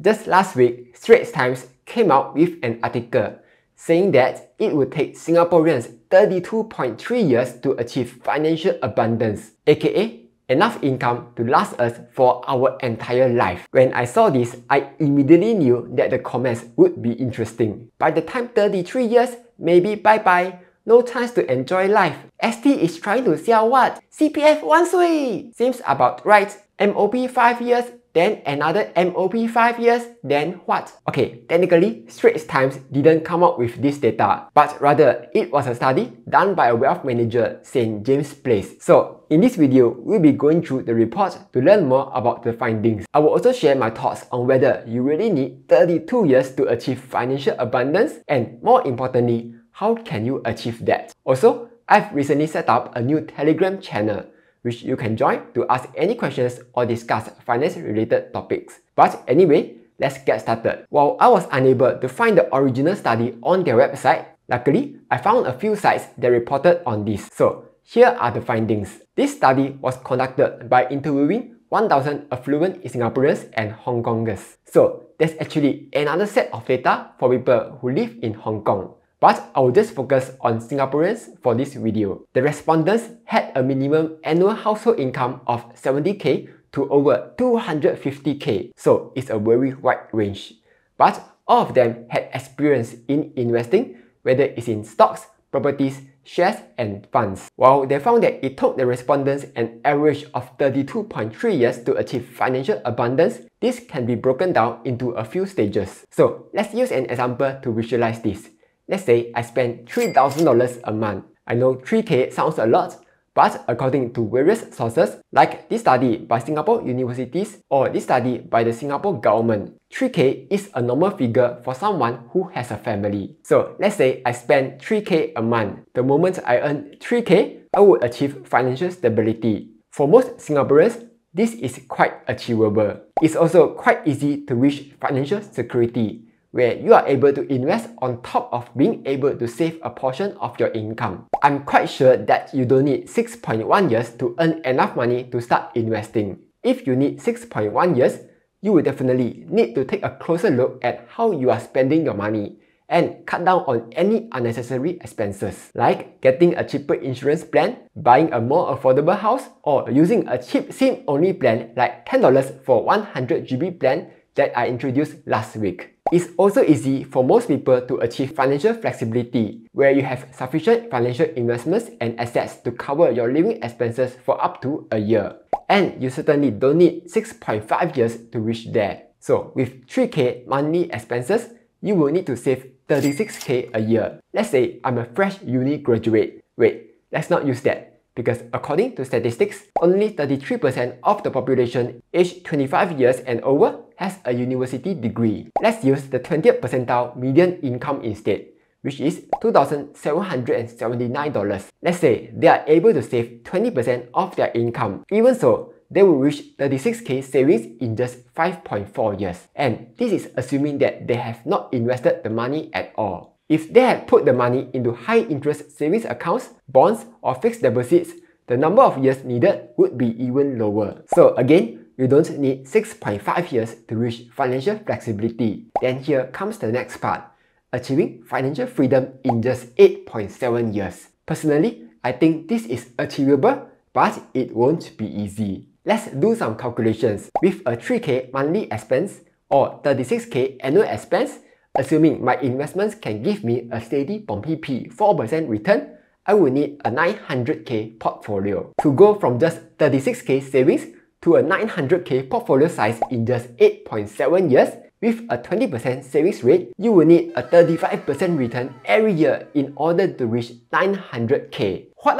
Just last week, Straits Times came out with an article saying that it would take Singaporeans 32.3 years to achieve financial abundance, aka enough income to last us for our entire life. When I saw this, I immediately knew that the comments would be interesting. By the time 33 years, maybe bye-bye, no chance to enjoy life. ST is trying to sell what? CPF 1 岁! Seems about right. MOP 5 years, then another MOP 5 years, then what? Okay, technically, Straits Times didn't come up with this data, but rather it was a study done by a wealth manager, St. James Place. So, in this video, we'll be going through the report to learn more about the findings. I will also share my thoughts on whether you really need 32 years to achieve financial abundance, and more importantly, how can you achieve that? Also, I've recently set up a new Telegram channel which you can join to ask any questions or discuss finance-related topics. But anyway, let's get started. While I was unable to find the original study on their website, luckily, I found a few sites that reported on this. So, here are the findings. This study was conducted by interviewing 1,000 affluent Singaporeans and Hong Kongers. So, there's actually another set of data for people who live in Hong Kong. But I will just focus on Singaporeans for this video. The respondents had a minimum annual household income of 70k to over 250k, so it's a very wide range. But all of them had experience in investing, whether it's in stocks, properties, shares, and funds. While they found that it took the respondents an average of 32.3 years to achieve financial abundance, this can be broken down into a few stages. So let's use an example to visualize this. Let's say I spend $3,000 a month. I know 3k sounds a lot, but according to various sources, like this study by Singapore universities or this study by the Singapore government, 3k is a normal figure for someone who has a family. So let's say I spend 3k a month. The moment I earn 3k, I would achieve financial stability. For most Singaporeans, this is quite achievable. It's also quite easy to reach financial security, where you are able to invest on top of being able to save a portion of your income. I'm quite sure that you don't need 6.1 years to earn enough money to start investing. If you need 6.1 years, you will definitely need to take a closer look at how you are spending your money and cut down on any unnecessary expenses, like getting a cheaper insurance plan, buying a more affordable house, or using a cheap SIM-only plan like $10 for 100GB plan that I introduced last week. It's also easy for most people to achieve financial flexibility, where you have sufficient financial investments and assets to cover your living expenses for up to a year. And you certainly don't need 6.5 years to reach there. So with 3k monthly expenses, you will need to save 36k a year. Let's say I'm a fresh uni graduate. Wait, let's not use that, because according to statistics, only 33% of the population aged 25 years and over has a university degree. Let's use the 20th percentile median income instead, which is $2,779. Let's say they are able to save 20% of their income. Even so, they will reach 36k savings in just 5.4 years. And this is assuming that they have not invested the money at all. If they had put the money into high-interest savings accounts, bonds, or fixed deposits, the number of years needed would be even lower. So again, you don't need 6.5 years to reach financial flexibility. Then here comes the next part, achieving financial freedom in just 8.7 years. Personally, I think this is achievable, but it won't be easy. Let's do some calculations. With a 3k monthly expense or 36k annual expense, assuming my investments can give me a steady POMPP 4% return, I will need a 900k portfolio. To go from just 36k savings to a 900k portfolio size in just 8.7 years, with a 20% savings rate, you will need a 35% return every year in order to reach 900k. What?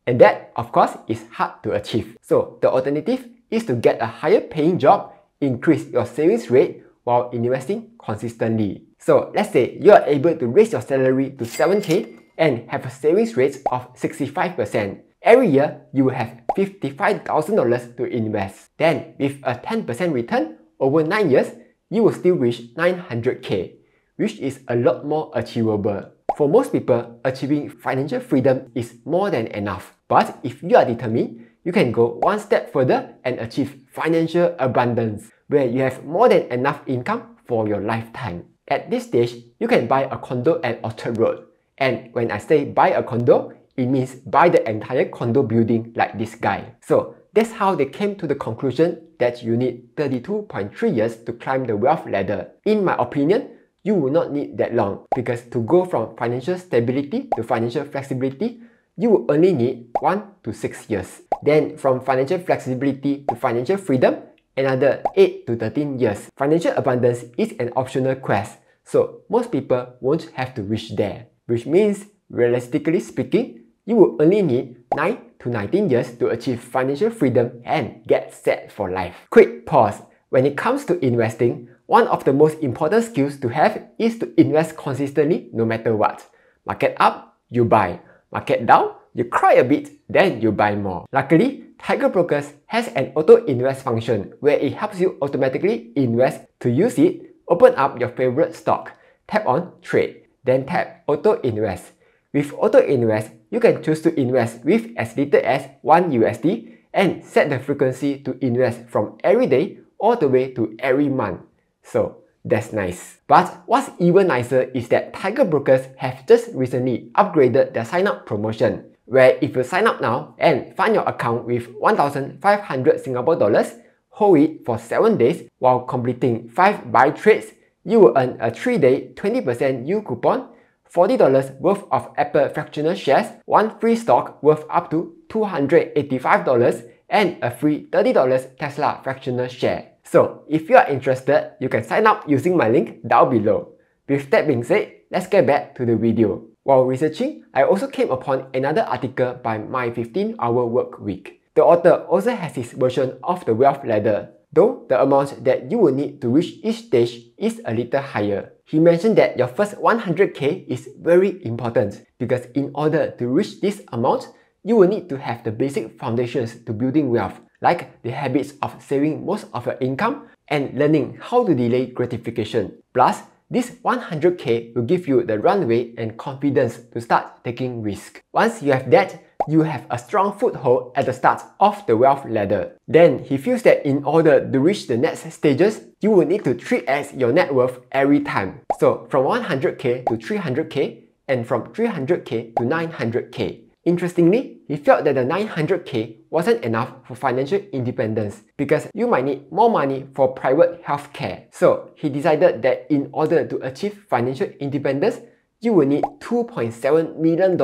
And that, of course, is hard to achieve. So the alternative is to get a higher paying job, increase your savings rate while investing consistently. So let's say you are able to raise your salary to 7k and have a savings rate of 65%. Every year, you will have $55,000 to invest. Then, with a 10% return over 9 years, you will still reach 900k, which is a lot more achievable. For most people, achieving financial freedom is more than enough. But if you are determined, you can go one step further and achieve financial abundance. where you have more than enough income for your lifetime. At this stage, you can buy a condo at Orchard Road. And when I say buy a condo, it means buy the entire condo building like this guy. So that's how they came to the conclusion that you need 32.3 years to climb the wealth ladder. In my opinion, you will not need that long, because to go from financial stability to financial flexibility, you will only need 1 to 6 years. Then from financial flexibility to financial freedom, another 8 to 13 years. Financial abundance is an optional quest, so most people won't have to reach there. Which means, realistically speaking, you will only need 9 to 19 years to achieve financial freedom and get set for life. Quick pause. When it comes to investing, one of the most important skills to have is to invest consistently no matter what. Market up, you buy. Market down, you cry a bit, then you buy more. Luckily, Tiger Brokers has an auto invest function where it helps you automatically invest. To use it, open up your favorite stock, tap on Trade, then tap Auto Invest. With Auto Invest, you can choose to invest with as little as 1 USD and set the frequency to invest from every day all the way to every month. So that's nice. But what's even nicer is that Tiger Brokers have just recently upgraded their sign-up promotion, where if you sign up now and fund your account with 1,500 Singapore dollars, hold it for 7 days while completing 5 buy trades, you will earn a 3-day 20% yield coupon, $40 worth of Apple fractional shares, 1 free stock worth up to $285, and a free $30 Tesla fractional share. So if you are interested, you can sign up using my link down below. With that being said, let's get back to the video. While researching, I also came upon another article by My 15-Hour Work Week. The author also has his version of the wealth ladder, though the amount that you will need to reach each stage is a little higher. He mentioned that your first 100k is very important, because in order to reach this amount, you will need to have the basic foundations to building wealth, like the habits of saving most of your income and learning how to delay gratification. Plus, this 100k will give you the runway and confidence to start taking risks. Once you have that, you have a strong foothold at the start of the wealth ladder. Then he feels that in order to reach the next stages, you will need to 3x your net worth every time. So from 100k to 300k and from 300k to 900k. Interestingly, he felt that the 900k wasn't enough for financial independence because you might need more money for private healthcare. So he decided that in order to achieve financial independence, you will need $2.7 million,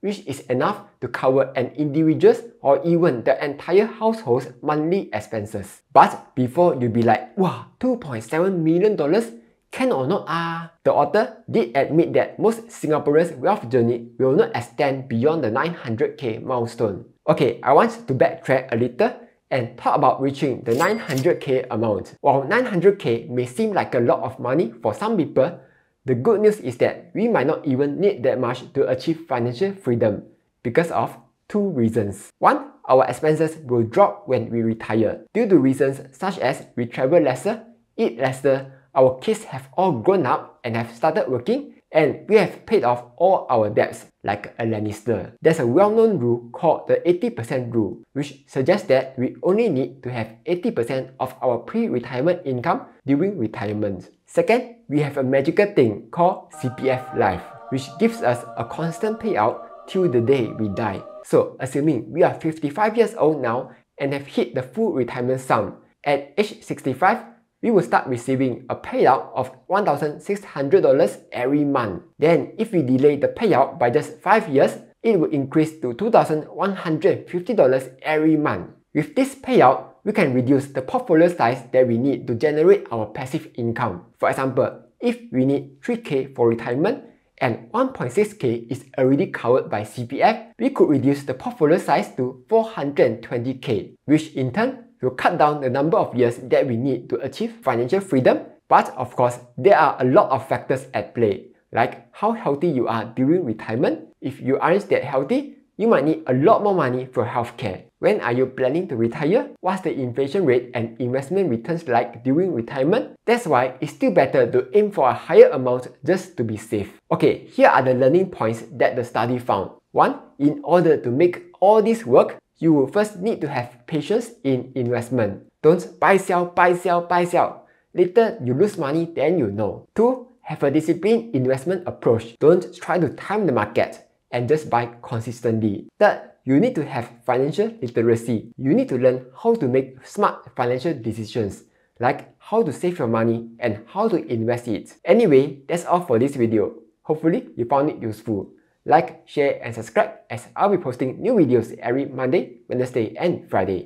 which is enough to cover an individual's or even the entire household's monthly expenses. But before you be like, wow, $2.7 million? Can or not? The author did admit that most Singaporeans' wealth journey will not extend beyond the 900k milestone. Okay, I want to backtrack a little and talk about reaching the 900k amount. While 900k may seem like a lot of money for some people, the good news is that we might not even need that much to achieve financial freedom because of 2 reasons. 1, our expenses will drop when we retire due to reasons such as we travel lesser, eat lesser, our kids have all grown up and have started working, and we have paid off all our debts like a Lannister. There's a well-known rule called the 80% rule, which suggests that we only need to have 80% of our pre-retirement income during retirement. Second, we have a magical thing called CPF Life, which gives us a constant payout till the day we die. So assuming we are 55 years old now and have hit the full retirement sum, at age 65, we will start receiving a payout of $1,600 every month. Then, if we delay the payout by just 5 years, it will increase to $2,150 every month. With this payout, we can reduce the portfolio size that we need to generate our passive income. For example, if we need 3k for retirement and 1.6k is already covered by CPF, we could reduce the portfolio size to 420k, which in turn will cut down the number of years that we need to achieve financial freedom. But of course, there are a lot of factors at play, like how healthy you are during retirement. If you aren't that healthy, you might need a lot more money for healthcare. When are you planning to retire? What's the inflation rate and investment returns like during retirement? That's why it's still better to aim for a higher amount just to be safe. Okay, here are the learning points that the study found. 1. In order to make all this work, you will first need to have patience in investment. Don't buy, sell, buy, sell, buy, sell. Later you lose money, then you know. 2. Have a disciplined investment approach. Don't try to time the market and just buy consistently. 3. You need to have financial literacy. You need to learn how to make smart financial decisions, like how to save your money and how to invest it. Anyway, that's all for this video. Hopefully you found it useful. Like, share and subscribe as I'll be posting new videos every Monday, Wednesday and Friday.